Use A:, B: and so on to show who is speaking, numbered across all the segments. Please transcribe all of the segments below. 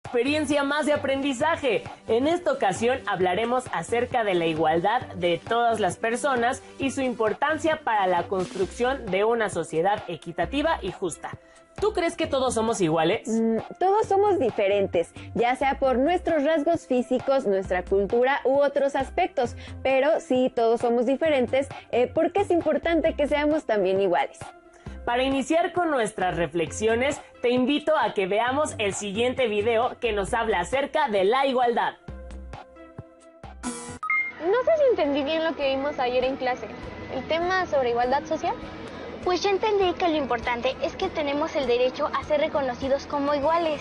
A: experiencia más de aprendizaje. En esta ocasión hablaremos acerca de la igualdad de todas las personas y su importancia para la construcción de una sociedad equitativa y justa. ¿Tú crees que todos somos iguales?
B: Todos somos diferentes, ya sea por nuestros rasgos físicos, nuestra cultura u otros aspectos, pero sí todos somos diferentes porque es importante que seamos también iguales.
A: Para iniciar con nuestras reflexiones, te invito a que veamos el siguiente video que nos habla acerca de la igualdad.
C: No sé si entendí bien lo que vimos ayer en clase. ¿El tema sobre igualdad social?
D: Pues yo entendí que lo importante es que tenemos el derecho a ser reconocidos como iguales.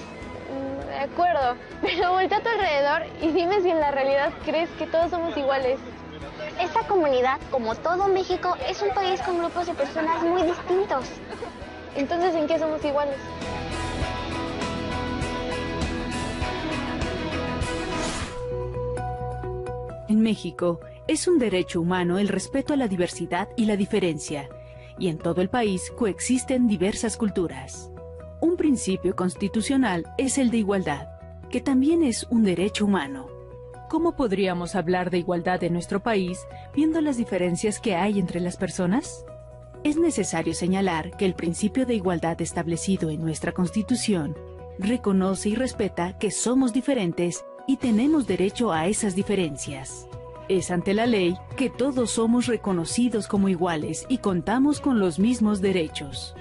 C: De acuerdo, pero voltea a tu alrededor y dime si en la realidad crees que todos somos iguales.
D: Esta comunidad, como todo México, es un país con grupos de personas muy distintos.
C: Entonces, ¿en qué somos iguales?
E: En México, es un derecho humano el respeto a la diversidad y la diferencia, y en todo el país coexisten diversas culturas. Un principio constitucional es el de igualdad, que también es un derecho humano. ¿Cómo podríamos hablar de igualdad en nuestro país viendo las diferencias que hay entre las personas? Es necesario señalar que el principio de igualdad establecido en nuestra Constitución reconoce y respeta que somos diferentes y tenemos derecho a esas diferencias. Es ante la ley que todos somos reconocidos como iguales y contamos con los mismos derechos.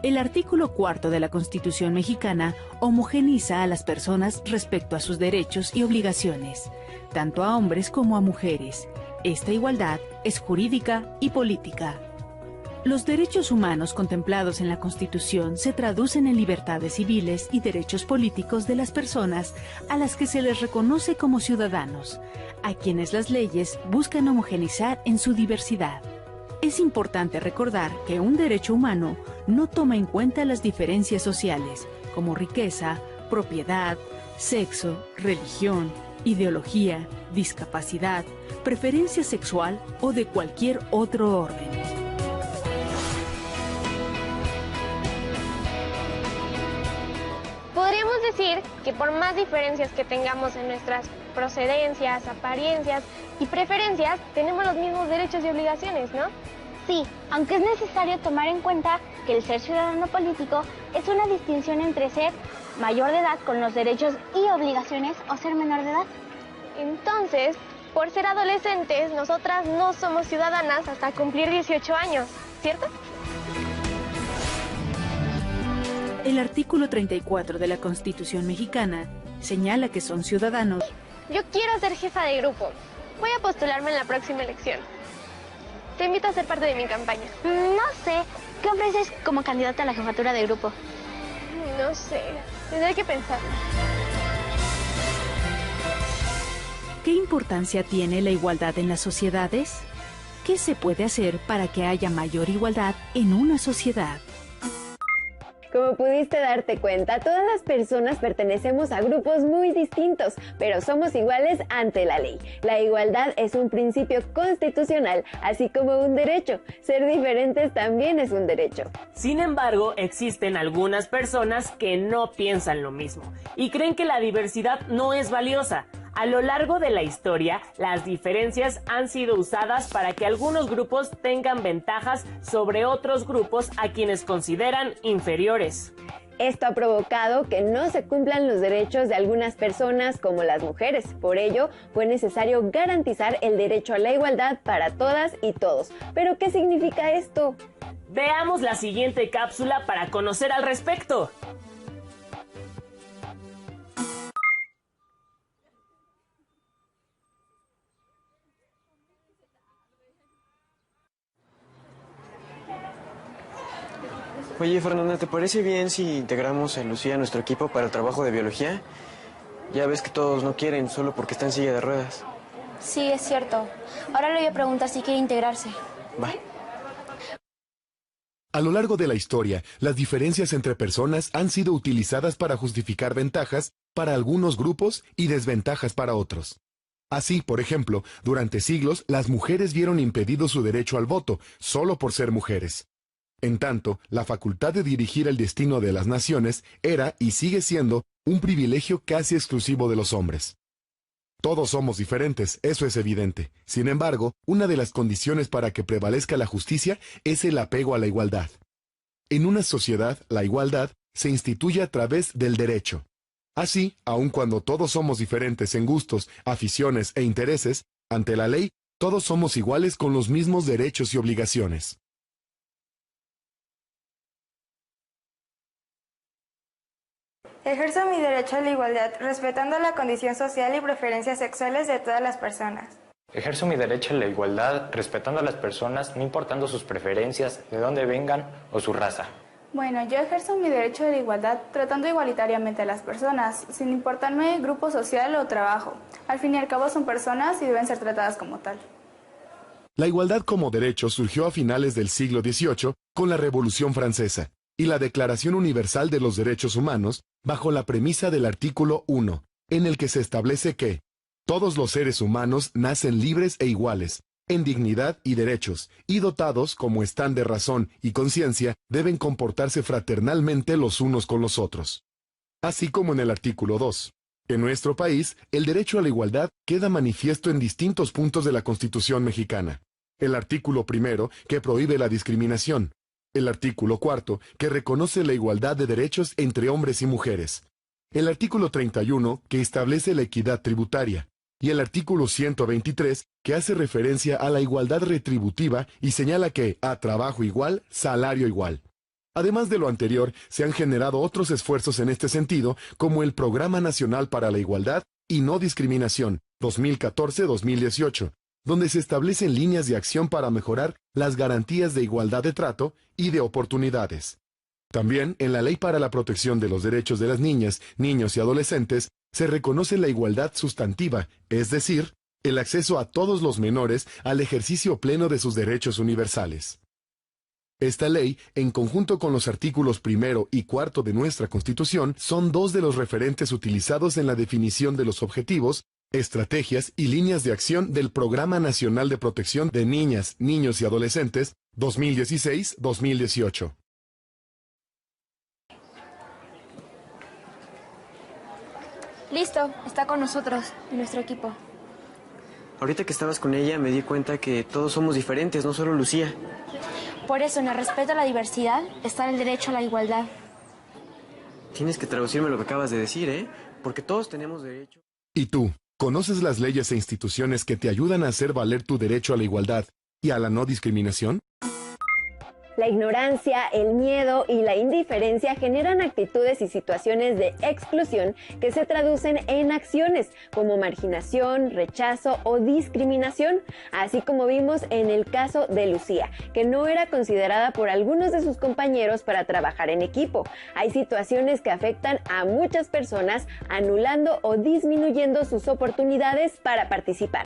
E: El artículo 4 de la Constitución mexicana homogeniza a las personas respecto a sus derechos y obligaciones, tanto a hombres como a mujeres. Esta igualdad es jurídica y política. Los derechos humanos contemplados en la Constitución se traducen en libertades civiles y derechos políticos de las personas a las que se les reconoce como ciudadanos, a quienes las leyes buscan homogeneizar en su diversidad. Es importante recordar que un derecho humano no toma en cuenta las diferencias sociales, como riqueza, propiedad, sexo, religión, ideología, discapacidad, preferencia sexual o de cualquier otro orden.
C: Podríamos decir que por más diferencias que tengamos en nuestras procedencias, apariencias y preferencias, tenemos los mismos derechos y obligaciones, ¿no?
D: Sí, aunque es necesario tomar en cuenta que el ser ciudadano político es una distinción entre ser mayor de edad con los derechos y obligaciones o ser menor de edad.
C: Entonces, por ser adolescentes, nosotras no somos ciudadanas hasta cumplir 18 años, ¿cierto?
E: El artículo 34 de la Constitución mexicana señala que son ciudadanos.
C: Yo quiero ser jefa de grupo. Voy a postularme en la próxima elección. Te invito a ser parte de mi campaña.
D: No sé, ¿qué ofreces como candidata a la jefatura de grupo?
C: No sé, tendré que pensar.
E: ¿Qué importancia tiene la igualdad en las sociedades? ¿Qué se puede hacer para que haya mayor igualdad en una sociedad?
B: Como pudiste darte cuenta, todas las personas pertenecemos a grupos muy distintos, pero somos iguales ante la ley. La igualdad es un principio constitucional, así como un derecho. Ser diferentes también es un derecho.
A: Sin embargo, existen algunas personas que no piensan lo mismo y creen que la diversidad no es valiosa. A lo largo de la historia, las diferencias han sido usadas para que algunos grupos tengan ventajas sobre otros grupos a quienes consideran inferiores.
B: Esto ha provocado que no se cumplan los derechos de algunas personas como las mujeres. Por ello, fue necesario garantizar el derecho a la igualdad para todas y todos. ¿Pero qué significa esto?
A: Veamos la siguiente cápsula para conocer al respecto.
F: Oye, Fernanda, ¿te parece bien si integramos a Lucía a nuestro equipo para el trabajo de biología? Ya ves que todos no quieren, solo porque está en silla de ruedas.
G: Sí, es cierto. Ahora le voy a preguntar si quiere integrarse.
F: Va.
H: A lo largo de la historia, las diferencias entre personas han sido utilizadas para justificar ventajas para algunos grupos y desventajas para otros. Así, por ejemplo, durante siglos, las mujeres vieron impedido su derecho al voto, solo por ser mujeres. En tanto, la facultad de dirigir el destino de las naciones era y sigue siendo un privilegio casi exclusivo de los hombres. Todos somos diferentes, eso es evidente. Sin embargo, una de las condiciones para que prevalezca la justicia es el apego a la igualdad. En una sociedad, la igualdad se instituye a través del derecho. Así, aun cuando todos somos diferentes en gustos, aficiones e intereses, ante la ley, todos somos iguales con los mismos derechos y obligaciones.
I: Ejerzo mi derecho a la igualdad, respetando la condición social y preferencias sexuales de todas las personas.
J: Ejerzo mi derecho a la igualdad, respetando a las personas, no importando sus preferencias, de dónde vengan o su raza.
K: Bueno, yo ejerzo mi derecho a la igualdad tratando igualitariamente a las personas, sin importarme grupo social o trabajo. Al fin y al cabo son personas y deben ser tratadas como tal.
H: La igualdad como derecho surgió a finales del siglo XVIII con la Revolución Francesa y la Declaración Universal de los Derechos Humanos bajo la premisa del artículo 1, en el que se establece que todos los seres humanos nacen libres e iguales, en dignidad y derechos, y dotados, como están de razón y conciencia, deben comportarse fraternalmente los unos con los otros. Así como en el artículo 2. En nuestro país, el derecho a la igualdad queda manifiesto en distintos puntos de la Constitución mexicana. El artículo 1, que prohíbe la discriminación. El artículo 4, que reconoce la igualdad de derechos entre hombres y mujeres. El artículo 31, que establece la equidad tributaria. Y el artículo 123, que hace referencia a la igualdad retributiva y señala que, a trabajo igual, salario igual. Además de lo anterior, se han generado otros esfuerzos en este sentido, como el Programa Nacional para la Igualdad y No Discriminación, 2014-2018, donde se establecen líneas de acción para mejorar las garantías de igualdad de trato y de oportunidades. También, en la Ley para la Protección de los Derechos de las Niñas, Niños y Adolescentes, se reconoce la igualdad sustantiva, es decir, el acceso a todos los menores al ejercicio pleno de sus derechos universales. Esta ley, en conjunto con los artículos 1 y 4 de nuestra Constitución, son dos de los referentes utilizados en la definición de los objetivos, estrategias y líneas de acción del Programa Nacional de Protección de Niñas, Niños y Adolescentes 2016-2018.
G: Listo, está con nosotros, en nuestro equipo.
F: Ahorita que estabas con ella me di cuenta que todos somos diferentes, no solo Lucía.
G: Por eso, en el respeto a la diversidad, está el derecho a la igualdad.
F: Tienes que traducirme lo que acabas de decir, ¿eh? Porque todos tenemos derecho.
H: ¿Y tú? ¿Conoces las leyes e instituciones que te ayudan a hacer valer tu derecho a la igualdad y a la no discriminación?
B: La ignorancia, el miedo y la indiferencia generan actitudes y situaciones de exclusión que se traducen en acciones como marginación, rechazo o discriminación, así como vimos en el caso de Lucía, que no era considerada por algunos de sus compañeros para trabajar en equipo. Hay situaciones que afectan a muchas personas, anulando o disminuyendo sus oportunidades para participar.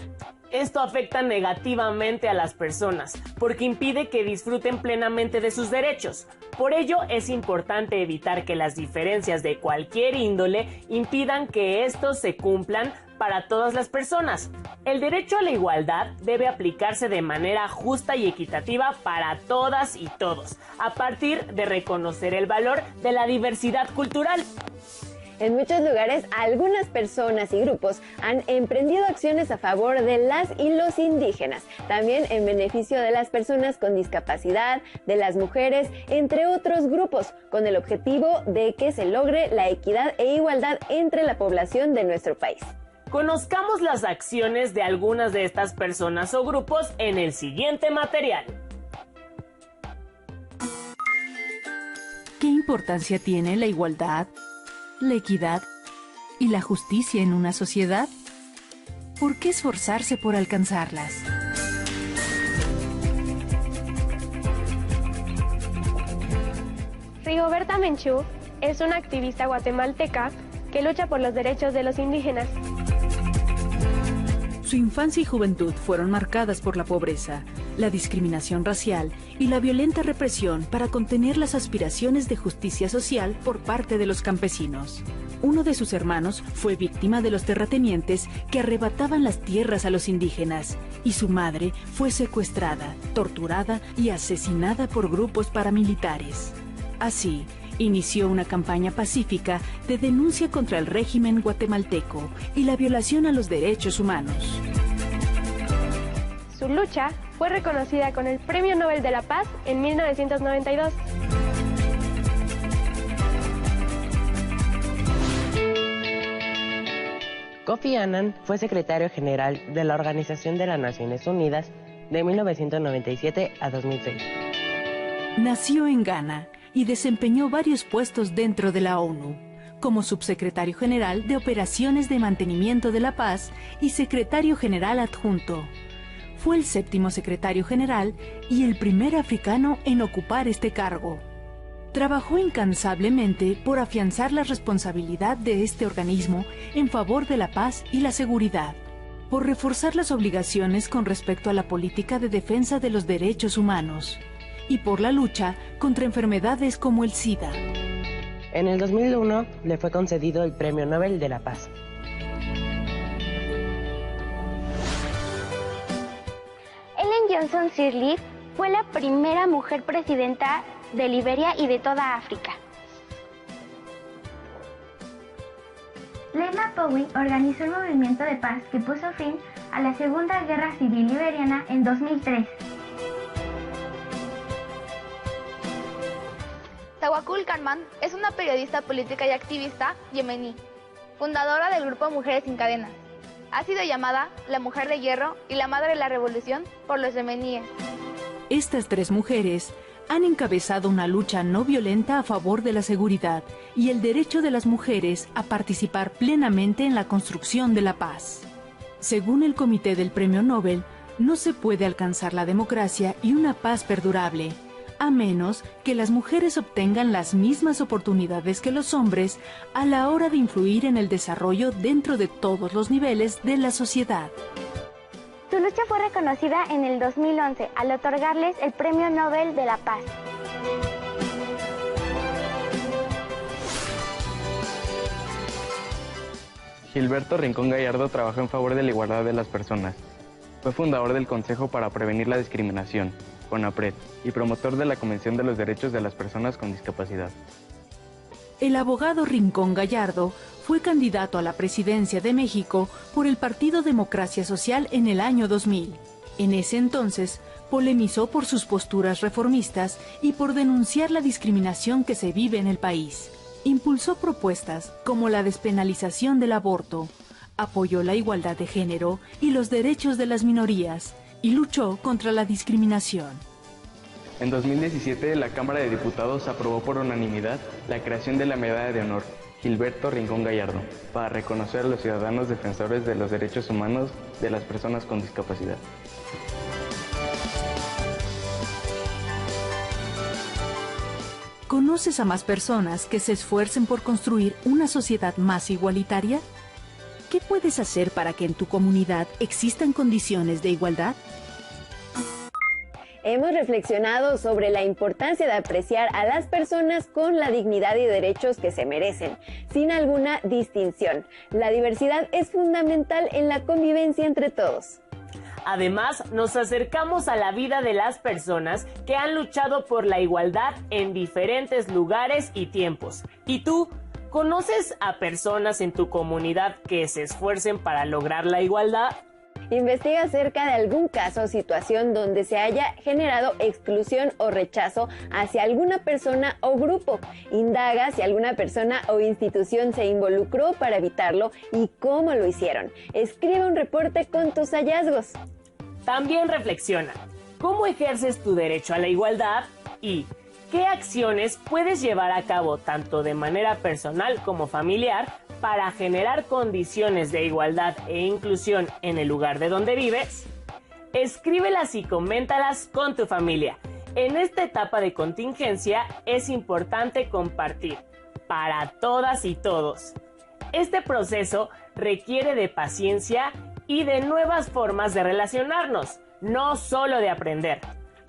A: Esto afecta negativamente a las personas, porque impide que disfruten plenamente de sus derechos. Por ello, es importante evitar que las diferencias de cualquier índole impidan que estos se cumplan para todas las personas. El derecho a la igualdad debe aplicarse de manera justa y equitativa para todas y todos, a partir de reconocer el valor de la diversidad cultural.
B: En muchos lugares, algunas personas y grupos han emprendido acciones a favor de las y los indígenas, también en beneficio de las personas con discapacidad, de las mujeres, entre otros grupos, con el objetivo de que se logre la equidad e igualdad entre la población de nuestro país.
A: Conozcamos las acciones de algunas de estas personas o grupos en el siguiente material.
E: ¿Qué importancia tiene la igualdad, la equidad y la justicia en una sociedad? ¿Por qué esforzarse por alcanzarlas?
C: Rigoberta Menchú es una activista guatemalteca que lucha por los derechos de los indígenas.
E: Su infancia y juventud fueron marcadas por la pobreza, la discriminación racial y la violenta represión para contener las aspiraciones de justicia social por parte de los campesinos. Uno de sus hermanos fue víctima de los terratenientes que arrebataban las tierras a los indígenas, y su madre fue secuestrada, torturada y asesinada por grupos paramilitares. Así, inició una campaña pacífica de denuncia contra el régimen guatemalteco y la violación a los derechos humanos.
C: Su lucha fue reconocida con el Premio Nobel de la Paz en 1992.
L: Kofi Annan fue secretario general de la Organización de las Naciones Unidas de 1997 a 2006.
E: Nació en Ghana y desempeñó varios puestos dentro de la ONU, como subsecretario general de Operaciones de Mantenimiento de la Paz y secretario general adjunto. Fue el 7º secretario general y el primer africano en ocupar este cargo. Trabajó incansablemente por afianzar la responsabilidad de este organismo en favor de la paz y la seguridad, por reforzar las obligaciones con respecto a la política de defensa de los derechos humanos y por la lucha contra enfermedades como el SIDA.
L: En el 2001 le fue concedido el Premio Nobel de la Paz.
D: Ellen Johnson Sirleaf fue la primera mujer presidenta de Liberia y de toda África.
M: Lena Powell organizó el movimiento de paz que puso fin a la Segunda Guerra Civil Liberiana en 2003.
K: Tawakkul Karman es una periodista política y activista yemení, fundadora del grupo Mujeres Sin Cadenas. Ha sido llamada la Mujer de Hierro y la Madre de la Revolución por los yemeníes.
E: Estas 3 mujeres han encabezado una lucha no violenta a favor de la seguridad y el derecho de las mujeres a participar plenamente en la construcción de la paz. Según el Comité del Premio Nobel, no se puede alcanzar la democracia y una paz perdurable, a menos que las mujeres obtengan las mismas oportunidades que los hombres a la hora de influir en el desarrollo dentro de todos los niveles de la sociedad.
D: Su lucha fue reconocida en el 2011 al otorgarles el Premio Nobel de la Paz.
N: Gilberto Rincón Gallardo trabajó en favor de la igualdad de las personas. Fue fundador del Consejo para Prevenir la Discriminación, CONAPRED, y promotor de la Convención de los Derechos de las Personas con Discapacidad.
E: El abogado Rincón Gallardo fue candidato a la presidencia de México por el Partido Democracia Social en el año 2000. En ese entonces, polemizó por sus posturas reformistas y por denunciar la discriminación que se vive en el país. Impulsó propuestas como la despenalización del aborto, apoyó la igualdad de género y los derechos de las minorías, y luchó contra la discriminación.
N: En 2017, la Cámara de Diputados aprobó por unanimidad la creación de la Medalla de Honor Gilberto Rincón Gallardo, para reconocer a los ciudadanos defensores de los derechos humanos de las personas con discapacidad.
E: ¿Conoces a más personas que se esfuercen por construir una sociedad más igualitaria? ¿Qué puedes hacer para que en tu comunidad existan condiciones de igualdad?
B: Hemos reflexionado sobre la importancia de apreciar a las personas con la dignidad y derechos que se merecen, sin alguna distinción. La diversidad es fundamental en la convivencia entre todos.
A: Además, nos acercamos a la vida de las personas que han luchado por la igualdad en diferentes lugares y tiempos. ¿Y tú? ¿Conoces a personas en tu comunidad que se esfuercen para lograr la igualdad?
B: Investiga acerca de algún caso o situación donde se haya generado exclusión o rechazo hacia alguna persona o grupo. Indaga si alguna persona o institución se involucró para evitarlo y cómo lo hicieron. Escribe un reporte con tus hallazgos.
A: También reflexiona, ¿cómo ejerces tu derecho a la igualdad? Y ¿qué acciones puedes llevar a cabo tanto de manera personal como familiar para generar condiciones de igualdad e inclusión en el lugar de donde vives? Escríbelas y coméntalas con tu familia. En esta etapa de contingencia es importante compartir para todas y todos. Este proceso requiere de paciencia y de nuevas formas de relacionarnos, no solo de aprender.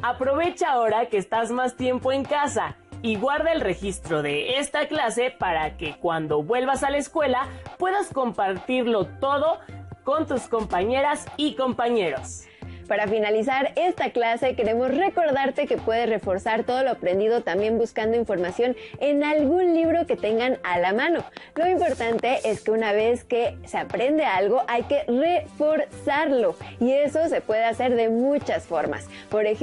A: Aprovecha ahora que estás más tiempo en casa y guarda el registro de esta clase para que cuando vuelvas a la escuela puedas compartirlo todo con tus compañeras y compañeros.
B: Para finalizar esta clase, queremos recordarte que puedes reforzar todo lo aprendido también buscando información en algún libro que tengan a la mano. Lo importante es que una vez que se aprende algo, hay que reforzarlo, y eso se puede hacer de muchas formas. Por ejemplo,